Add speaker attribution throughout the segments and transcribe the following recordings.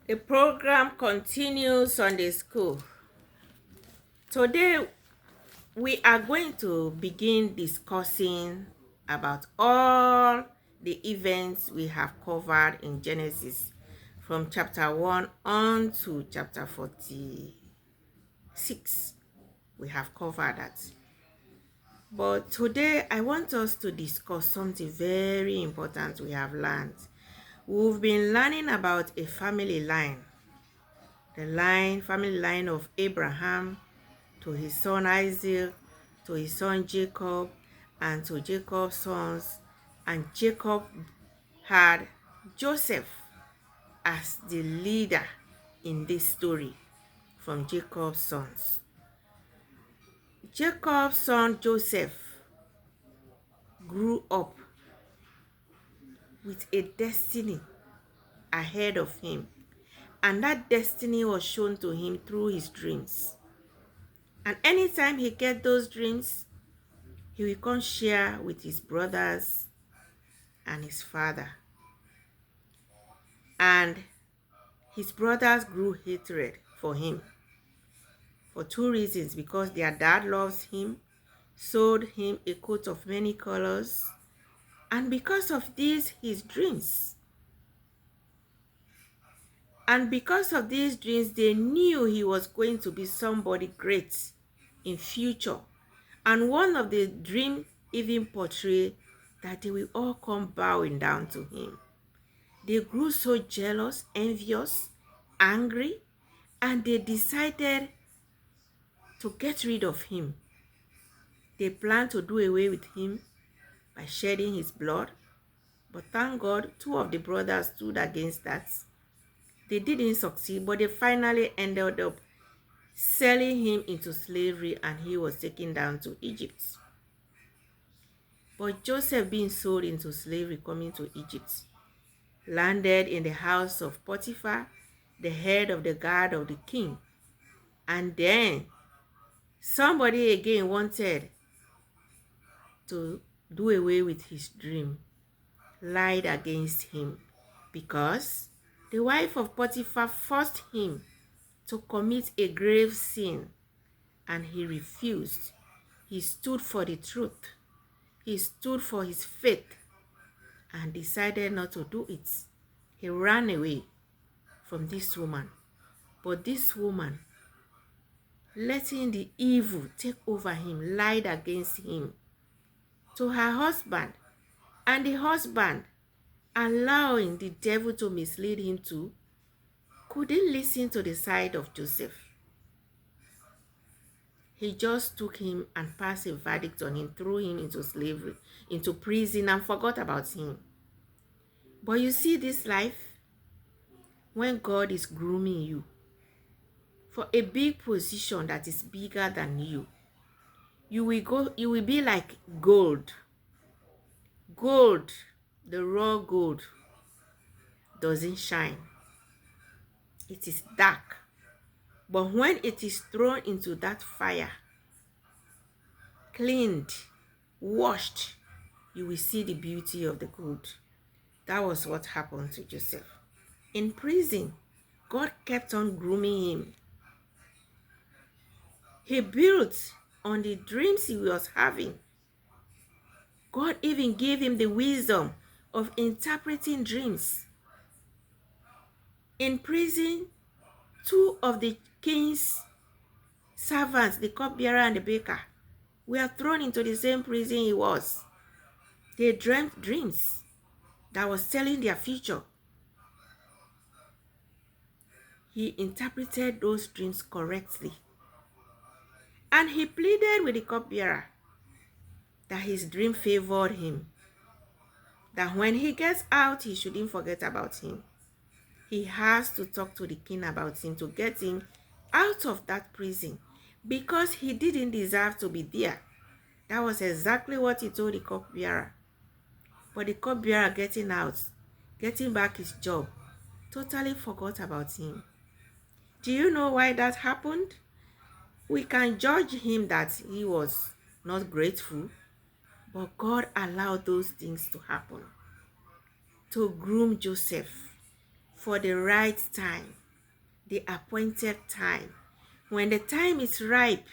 Speaker 1: The program continues Sunday school. Today we are going to begin discussing about all the events we have covered in Genesis from chapter 1 on to chapter 46. We have covered that. But today I want us to discuss something very important we have learned. We've been learning about a family line. Family line of Abraham to his son Isaac, to his son Jacob, and to Jacob's sons. And Jacob had Joseph as the leader in this story from Jacob's sons. Jacob's son Joseph grew up with a destiny ahead of him, and that destiny was shown to him through his dreams. And anytime he gets those dreams, he will come share with his brothers and his father. And his brothers grew hatred for him for two reasons: because their dad loves him, sold him a coat of many colors, and because of these his dreams. And because of these dreams, they knew he was going to be somebody great in future. And one of the dreams even portrayed that they will all come bowing down to him. They grew so jealous, envious, angry, and they decided to get rid of him. They planned to do away with him by shedding his blood, but thank God, two of the brothers stood against that. They didn't succeed, but they finally ended up selling him into slavery, and he was taken down to Egypt. But Joseph, being sold into slavery, coming to Egypt, landed in the house of Potiphar, the head of the guard of the king. And then somebody again wanted to do away with his dream, lied against him, because the wife of Potiphar forced him to commit a grave sin, and he refused. He stood for the truth. He stood for his faith and decided not to do it. He ran away from this woman. But this woman, letting the evil take over him, lied against him to her husband, and the husband, allowing the devil to mislead him too, couldn't listen to the side of Joseph. He just took him and passed a verdict on him, threw him into slavery, into prison, and forgot about him. But you see, this life, when God is grooming you for a big position that is bigger than you will be like gold. Gold, the raw gold, doesn't shine. It is dark. But when it is thrown into that fire, cleaned, washed, you will see the beauty of the gold. That was what happened to Joseph. In prison, God kept on grooming him. He built on the dreams he was having. God even gave him the wisdom of interpreting dreams. In prison, two of the king's servants, the cupbearer and the baker, were thrown into the same prison he was. They dreamt dreams that was telling their future. He interpreted those dreams correctly. And he pleaded with the cupbearer that his dream favored him, that when he gets out, he shouldn't forget about him. He has to talk to the king about him to get him out of that prison, because he didn't deserve to be there. That was exactly what he told the cupbearer. But the cupbearer, getting out, getting back his job, totally forgot about him. Do you know why that happened? We can judge him that he was not grateful, but God allowed those things to happen to groom Joseph for the right time, the appointed time. When the time is ripe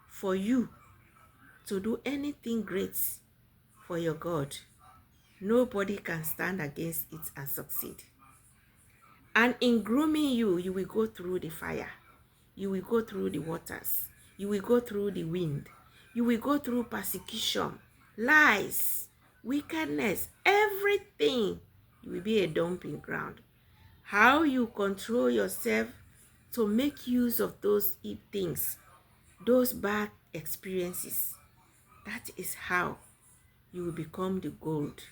Speaker 1: for you to do anything great for your God, nobody can stand against it and succeed. And in grooming you, you will go through the fire. You will go through the waters. You will go through the wind. You will go through persecution, lies, wickedness, everything. You will be a dumping ground. How you control yourself to make use of those things, those bad experiences, that is how you will become the gold.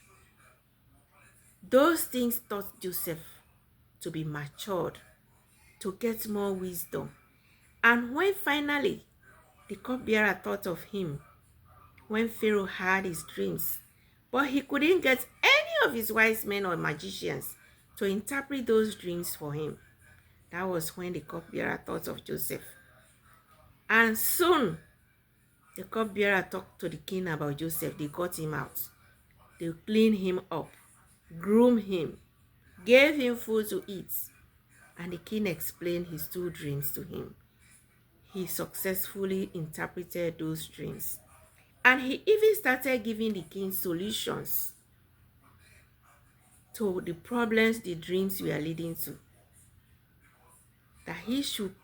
Speaker 1: Those things taught Joseph to be matured, to get more wisdom. And when finally the cupbearer thought of him, when Pharaoh had his dreams, but he couldn't get any of his wise men or magicians to interpret those dreams for him, that was when the cupbearer thought of Joseph. And soon the cupbearer talked to the king about Joseph. They got him out. They cleaned him up, groomed him, gave him food to eat, and the king explained his two dreams to him. He successfully interpreted those dreams. And he even started giving the king solutions to the problems the dreams were leading to. That he should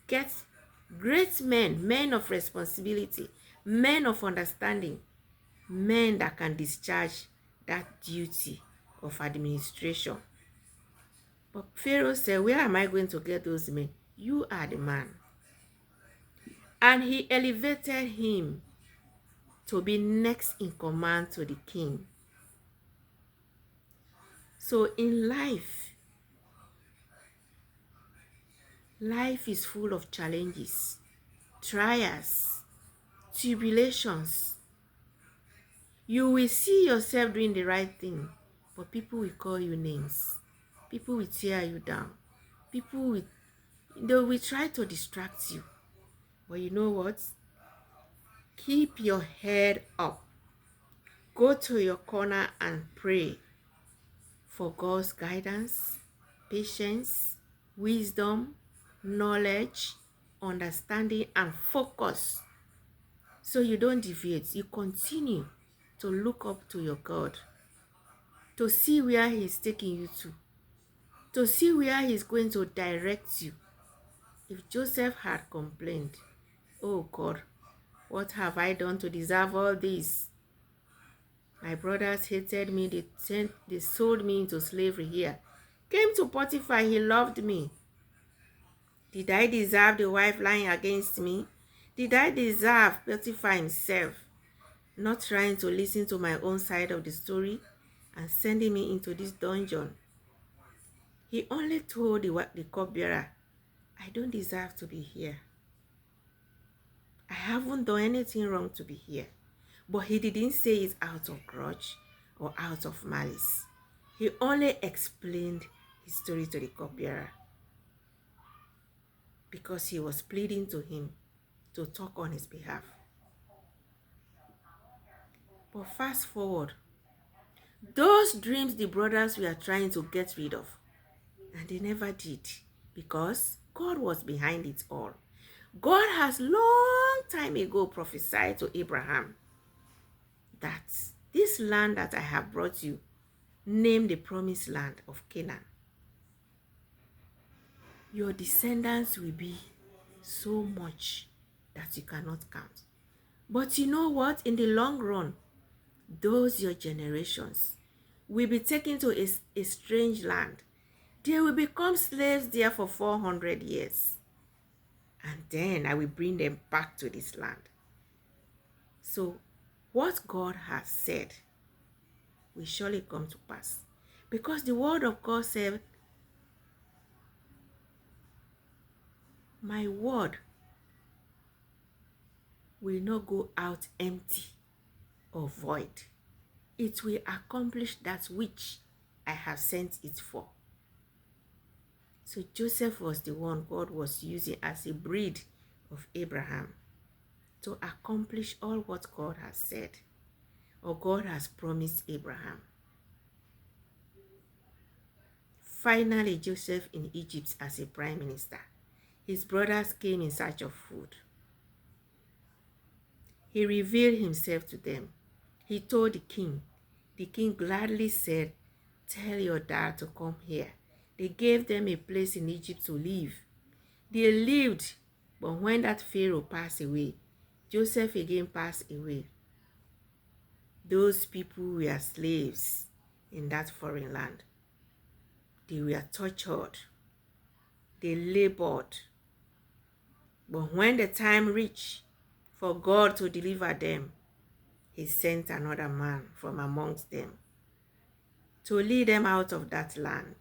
Speaker 1: get great men, men of responsibility, men of understanding, men that can discharge that duty of administration. But Pharaoh said, where am I going to get those men? You are the man. And he elevated him to be next in command to the king. So in life is full of challenges, trials, tribulations. You will see yourself doing the right thing, but people will call you names. People will tear you down. They will try to distract you. But you know what? Keep your head up. Go to your corner and pray for God's guidance, patience, wisdom, knowledge, understanding, and focus. So you don't deviate. You continue to look up to your God, to see where He's taking you to see where He's going to direct you. If Joseph had complained, oh God, what have I done to deserve all this? My brothers hated me. They sold me into slavery here. Came to Potiphar, he loved me. Did I deserve the wife lying against me? Did I deserve Potiphar himself not trying to listen to my own side of the story and sending me into this dungeon? He only told the cupbearer, I don't deserve to be here. I haven't done anything wrong to be here. But he didn't say it out of grudge or out of malice. He only explained his story to the cupbearer because he was pleading to him to talk on his behalf. But fast forward, those dreams the brothers were trying to get rid of, and they never did, because God was behind it all. God has long time ago prophesied to Abraham that this land that I have brought you, name the promised land of Canaan. Your descendants will be so much that you cannot count. But you know what? In the long run, those your generations will be taken to a strange land. They will become slaves there for 400 years. And then I will bring them back to this land. So what God has said will surely come to pass. Because the word of God said, my word will not go out empty or void. It will accomplish that which I have sent it for. So Joseph was the one God was using as a breed of Abraham to accomplish all what God has said or God has promised Abraham. Finally, Joseph in Egypt as a prime minister. His brothers came in search of food. He revealed himself to them. He told the king. The king gladly said, "Tell your dad to come here." They gave them a place in Egypt to live. They lived, but when that Pharaoh passed away, Joseph again passed away. Those people were slaves in that foreign land. They were tortured. They labored. But when the time reached for God to deliver them, he sent another man from amongst them to lead them out of that land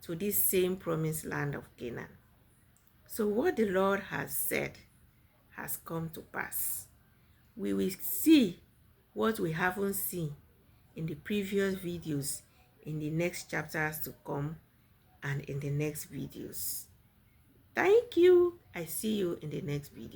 Speaker 1: to this same promised land of Canaan. So what the Lord has said has come to pass. We will see what we haven't seen in the previous videos in the next chapters to come and in the next videos. Thank you. I see you in the next video.